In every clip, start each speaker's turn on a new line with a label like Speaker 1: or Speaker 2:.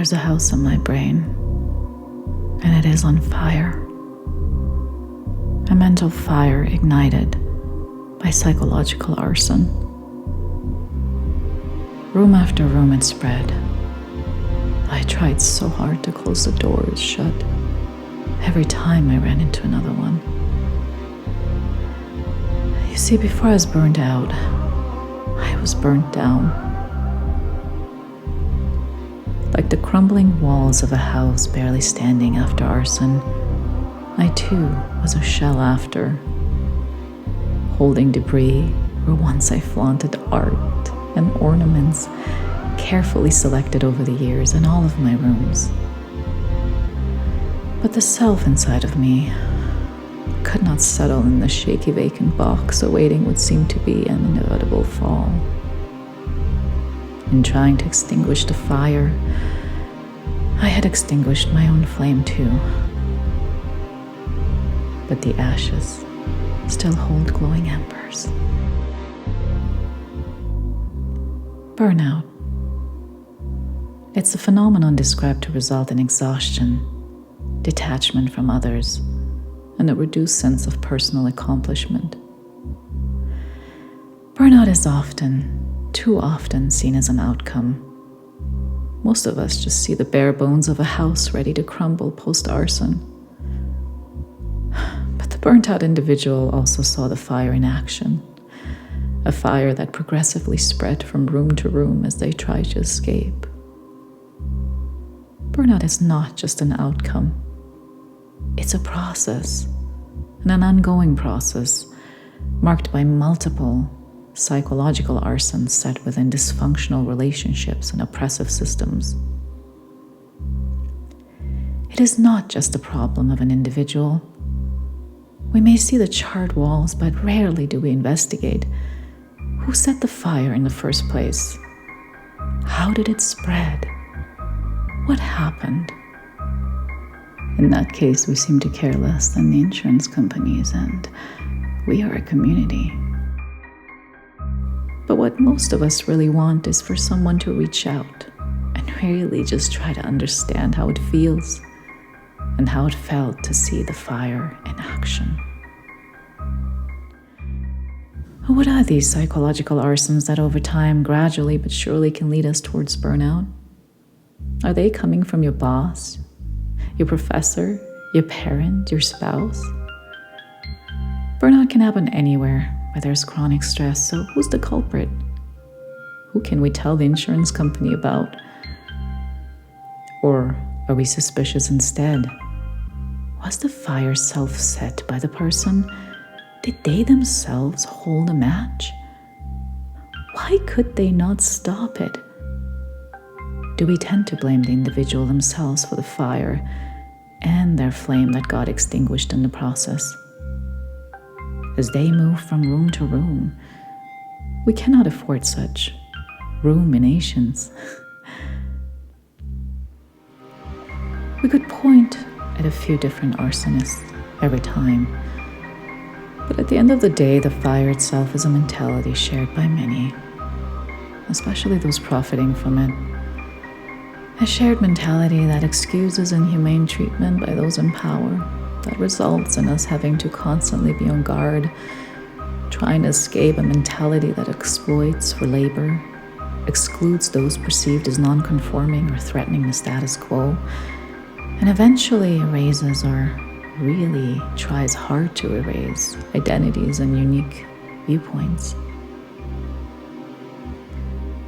Speaker 1: There's a house in my brain, and it is on fire. A mental fire ignited by psychological arson. Room after room it spread. I tried so hard to close the doors shut. Every time I ran into another one. You see, before I was burned out, I was burnt down. Like the crumbling walls of a house barely standing after arson, I too was a shell after, holding debris where once I flaunted art and ornaments carefully selected over the years in all of my rooms. But the self inside of me could not settle in the shaky vacant box awaiting what seemed to be an inevitable fall. In trying to extinguish the fire, I had extinguished my own flame too. But the ashes still hold glowing embers. Burnout. It's a phenomenon described to result in exhaustion, detachment from others, and a reduced sense of personal accomplishment. Burnout is too often seen as an outcome. Most of us just see the bare bones of a house ready to crumble post-arson. But the burnt-out individual also saw the fire in action, a fire that progressively spread from room to room as they tried to escape. Burnout is not just an outcome. It's a process, and an ongoing process, marked by multiple psychological arsons set within dysfunctional relationships and oppressive systems. It is not just a problem of an individual. We may see the charred walls, but rarely do we investigate who set the fire in the first place. How did it spread? What happened? In that case, we seem to care less than the insurance companies, and we are a community. But what most of us really want is for someone to reach out and really just try to understand how it feels and how it felt to see the fire in action. What are these psychological arsons that over time, gradually but surely can lead us towards burnout? Are they coming from your boss, your professor, your parent, your spouse? Burnout can happen anywhere where there's chronic stress, so who's the culprit? Who can we tell the insurance company about? Or are we suspicious instead? Was the fire self-set by the person? Did they themselves hold a match? Why could they not stop it? Do we tend to blame the individual themselves for the fire and their flame that got extinguished in the process? As they move from room to room, we cannot afford such ruminations. We could point at a few different arsonists every time, but at the end of the day, the fire itself is a mentality shared by many, especially those profiting from it. A shared mentality that excuses inhumane treatment by those in power, that results in us having to constantly be on guard, trying to escape a mentality that exploits for labor, excludes those perceived as non-conforming or threatening the status quo, and eventually erases or really tries hard to erase identities and unique viewpoints.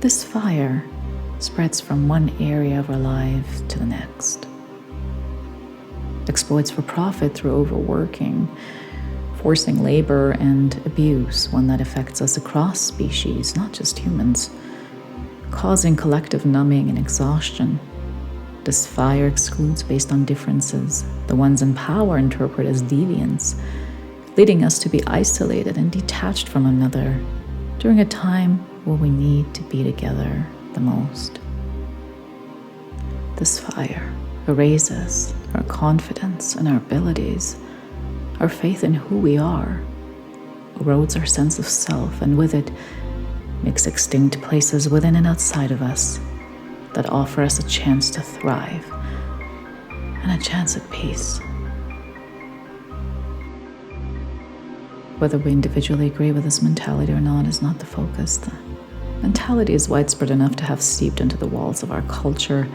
Speaker 1: This fire spreads from one area of our life to the next. Exploits for profit through overworking, forcing labor and abuse, one that affects us across species, not just humans, causing collective numbing and exhaustion. This fire excludes based on differences. The ones in power interpret as deviance, leading us to be isolated and detached from another during a time where we need to be together the most. This fire erases our confidence and our abilities, our faith in who we are, erodes our sense of self, and with it makes extinct places within and outside of us that offer us a chance to thrive and a chance at peace. Whether we individually agree with this mentality or not is not the focus. The mentality is widespread enough to have seeped into the walls of our culture,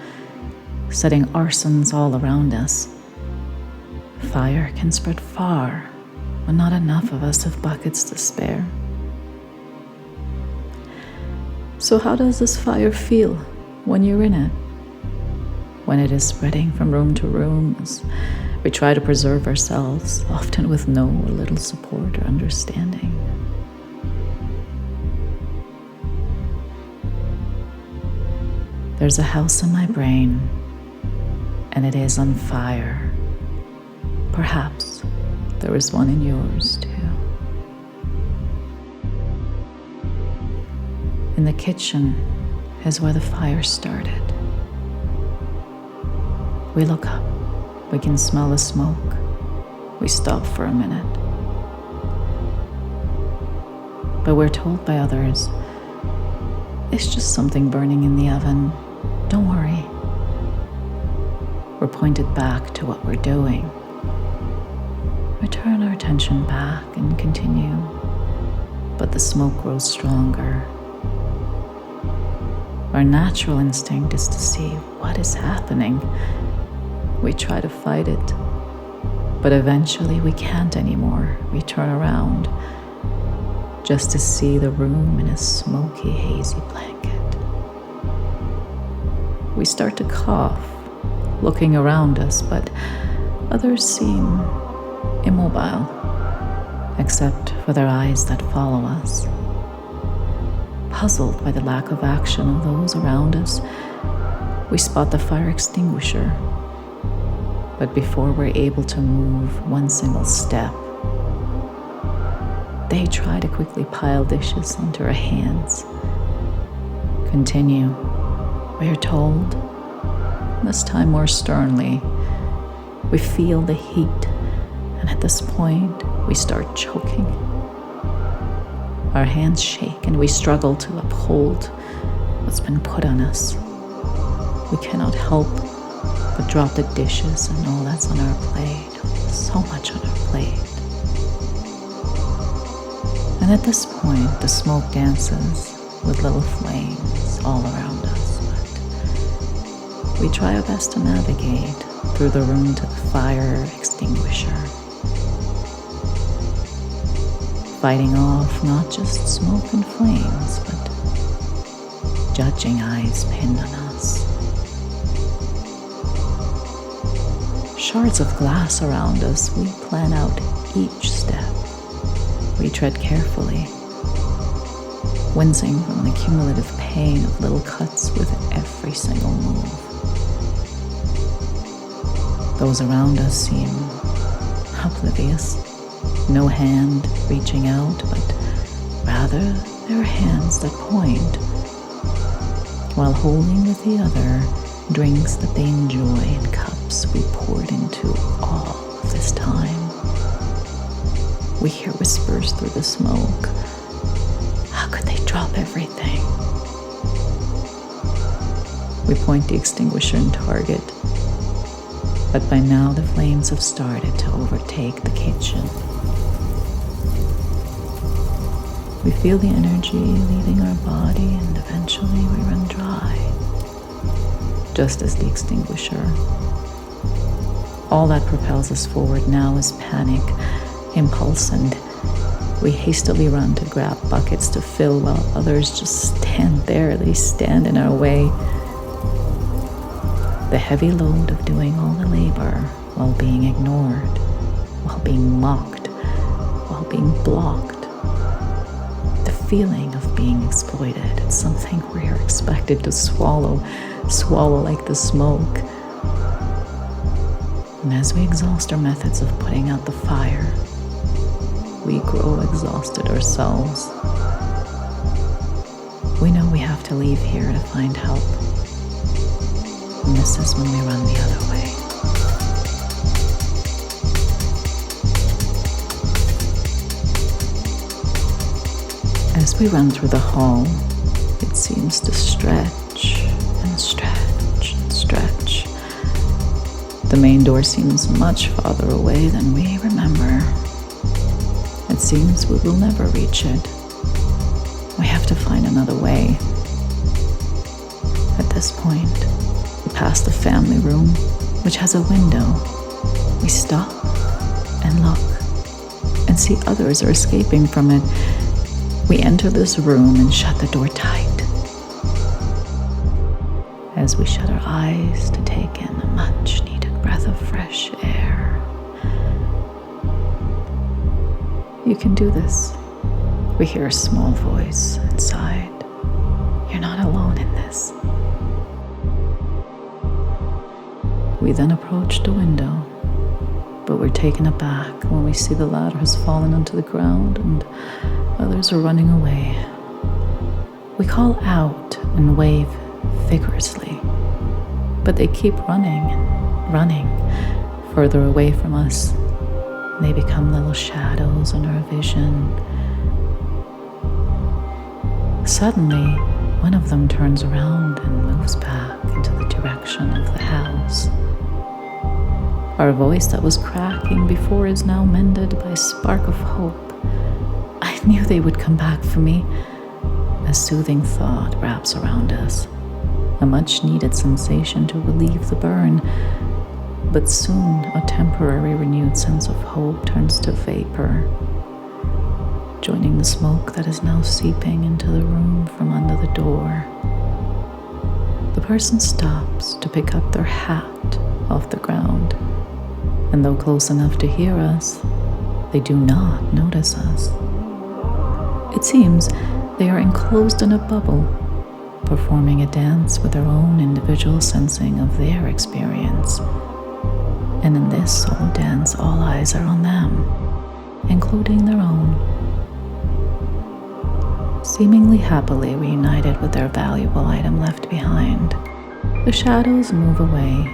Speaker 1: setting arsons all around us. Fire can spread far when not enough of us have buckets to spare. So how does this fire feel when you're in it? When it is spreading from room to room as we try to preserve ourselves, often with no or little support or understanding. There's a house in my brain, and it is on fire. Perhaps there is one in yours too. In the kitchen is where the fire started. We look up. We can smell the smoke. We stop for a minute. But we're told by others, it's just something burning in the oven. Don't worry. We're pointed back to what we're doing. We turn our attention back and continue, but the smoke grows stronger. Our natural instinct is to see what is happening. We try to fight it, but eventually we can't anymore. We turn around just to see the room in a smoky, hazy blanket. We start to cough, looking around us, but others seem immobile, except for their eyes that follow us. Puzzled by the lack of action of those around us, we spot the fire extinguisher. But before we're able to move one single step, they try to quickly pile dishes onto our hands. Continue, we are told, this time more sternly. We feel the heat, and at this point, we start choking. Our hands shake, and we struggle to uphold what's been put on us. We cannot help but drop the dishes and all that's on our plate. So much on our plate. And at this point, the smoke dances with little flames all around us. But we try our best to navigate through the room to the fire extinguisher, fighting off not just smoke and flames, but judging eyes pinned on us. Shards of glass around us, we plan out each step. We tread carefully, wincing from the cumulative pain of little cuts with every single move. Those around us seem oblivious, no hand reaching out, but rather there are hands that point, while holding with the other drinks that they enjoy in cups we poured into all of this time. We hear whispers through the smoke. How could they drop everything? We point the extinguisher and target, but by now the flames have started to overtake the kitchen. We feel the energy leaving our body, and eventually we run dry, just as the extinguisher. All that propels us forward now is panic, impulse, and we hastily run to grab buckets to fill while others just stand there. They stand in our way. The heavy load of doing all the labor while being ignored, while being mocked, while being blocked. The feeling of being exploited, it's something we're expected to swallow like the smoke. And as we exhaust our methods of putting out the fire, we grow exhausted ourselves. We know we have to leave here to find help. And this is when we run the other way. As we run through the hall, it seems to stretch and stretch and stretch. The main door seems much farther away than we remember. It seems we will never reach it. We have to find another way. At this point, we pass the family room, which has a window. We stop and look and see others are escaping from it. We enter this room and shut the door tight. As we shut our eyes to take in a much-needed breath of fresh air. You can do this. We hear a small voice inside. You're not alone in this. We then approach the window, but we're taken aback when we see the ladder has fallen onto the ground and others are running away. We call out and wave vigorously, but they keep running and running further away from us. They become little shadows in our vision. Suddenly, one of them turns around and moves back into the direction of the house. Our voice that was cracking before is now mended by a spark of hope. I knew they would come back for me. A soothing thought wraps around us, a much-needed sensation to relieve the burn. But soon, a temporary renewed sense of hope turns to vapor, joining the smoke that is now seeping into the room from under the door. The person stops to pick up their hat off the ground, and though close enough to hear us, they do not notice us. It seems they are enclosed in a bubble, performing a dance with their own individual sensing of their experience. And in this soul dance, all eyes are on them, including their own. Seemingly happily reunited with their valuable item left behind, the shadows move away,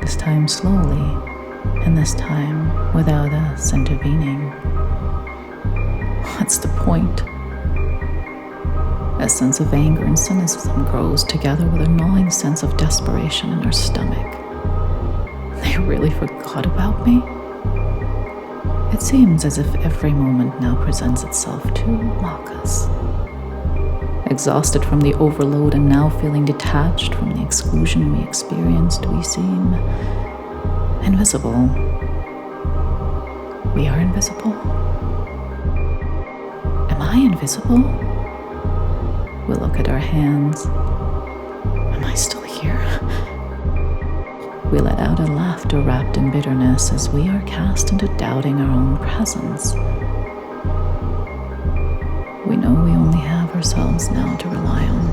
Speaker 1: this time slowly, and this time without us intervening. What's the point? A sense of anger and cynicism grows together with a gnawing sense of desperation in our stomach. They really forgot about me? It seems as if every moment now presents itself to mock us. Exhausted from the overload and now feeling detached from the exclusion we experienced, we seem invisible. We are invisible? Am I invisible? We look at our hands. Am I still here? We let out a laughter wrapped in bitterness as we are cast into doubting our own presence. We know we only have ourselves now to rely on,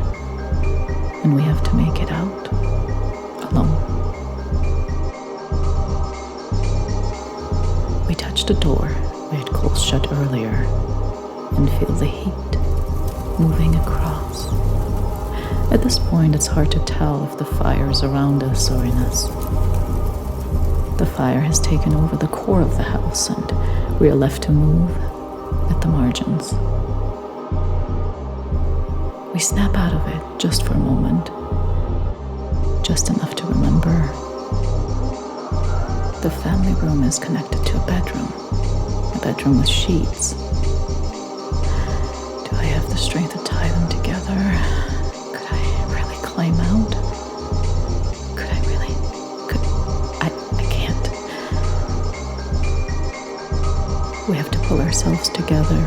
Speaker 1: and we have to make it out alone. We touch the door we had closed shut earlier and feel the heat moving across. At this point, it's hard to tell if the fire is around us or in us. The fire has taken over the core of the house, and we are left to move at the margins. We snap out of it just for a moment, just enough to remember. The family room is connected to a bedroom with sheets. Do I have the strength to tie them together? Could I really climb out? I can't. We have to pull ourselves together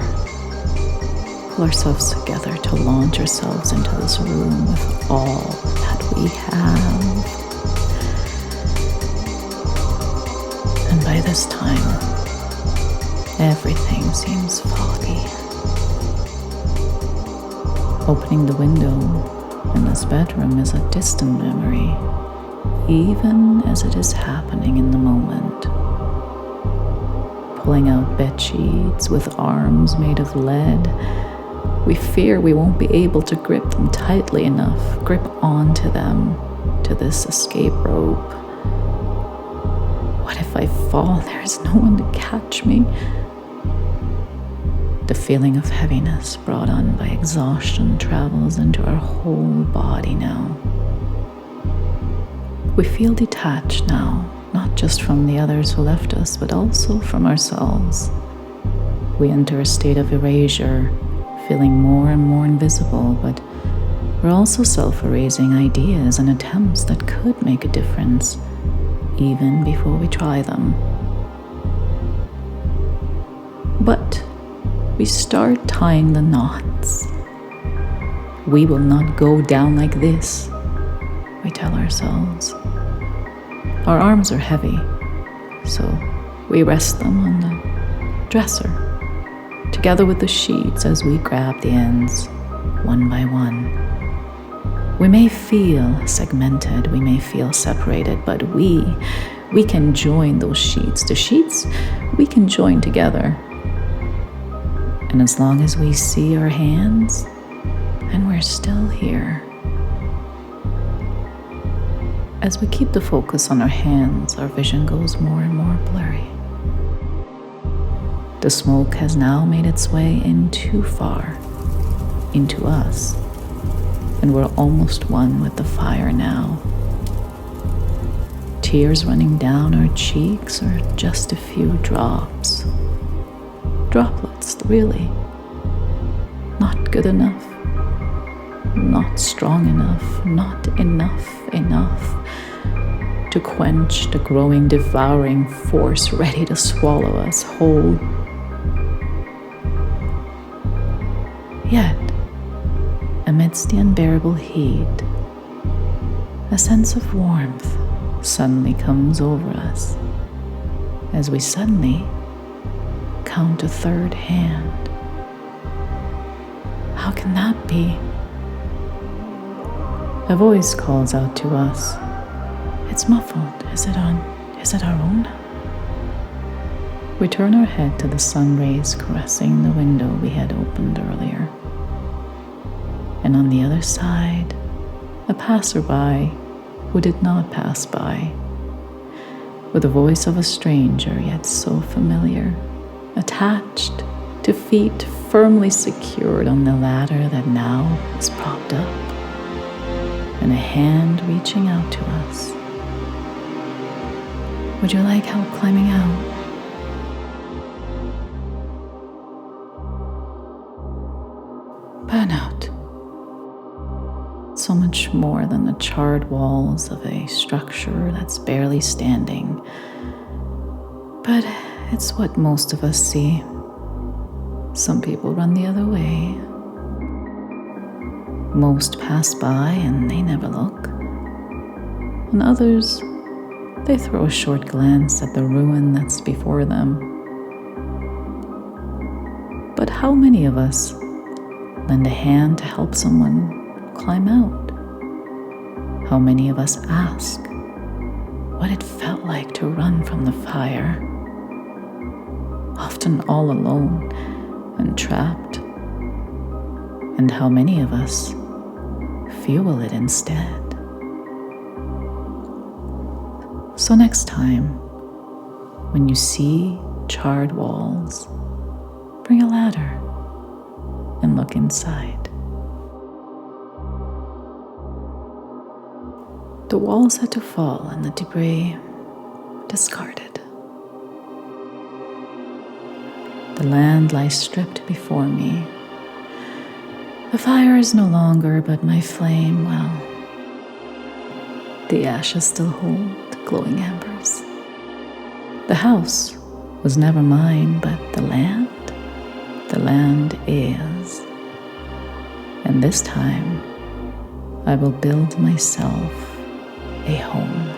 Speaker 1: to launch ourselves into this room with all that we have. And by this time, everything seems foggy. Opening the window in this bedroom is a distant memory, even as it is happening in the moment. Pulling out bed sheets with arms made of lead, we fear we won't be able to grip them tightly enough, grip onto them, to this escape rope. What if I fall? There's no one to catch me. The feeling of heaviness brought on by exhaustion travels into our whole body now. We feel detached now, not just from the others who left us, but also from ourselves. We enter a state of erasure, feeling more and more invisible, but we're also self-erasing ideas and attempts that could make a difference, even before we try them. But we start tying the knots. We will not go down like this, we tell ourselves. Our arms are heavy, so we rest them on the dresser, together with the sheets as we grab the ends, one by one. We may feel segmented, we may feel separated, but we can join those sheets. The sheets we can join together. And as long as we see our hands, and we're still here. As we keep the focus on our hands, our vision goes more and more blurry. The smoke has now made its way in too far, into us, and we're almost one with the fire now. Tears running down our cheeks are just a few drops. Droplets, really. Not good enough. Not strong enough. Not enough to quench the growing, devouring force ready to swallow us whole. Yet, amidst the unbearable heat, a sense of warmth suddenly comes over us as we suddenly count a third hand. How can that be? A voice calls out to us. It's muffled. Is it our own? We turn our head to the sun rays caressing the window we had opened earlier. And on the other side, a passerby who did not pass by, with the voice of a stranger yet so familiar, attached to feet firmly secured on the ladder that now is propped up, and a hand reaching out to us. Would you like help climbing out? Burnout. So much more than the charred walls of a structure that's barely standing. But it's what most of us see. Some people run the other way. Most pass by and they never look. And others, they throw a short glance at the ruin that's before them. But how many of us lend a hand to help someone climb out? How many of us ask what it felt like to run from the fire, often all alone and trapped? And how many of us fuel it instead? So next time, when you see charred walls, bring a ladder and look inside. The walls had to fall and the debris discarded. The land lies stripped before me. The fire is no longer, but my flame, well, the ashes still hold glowing embers. The house was never mine, but the land is. And this time, I will build myself a home.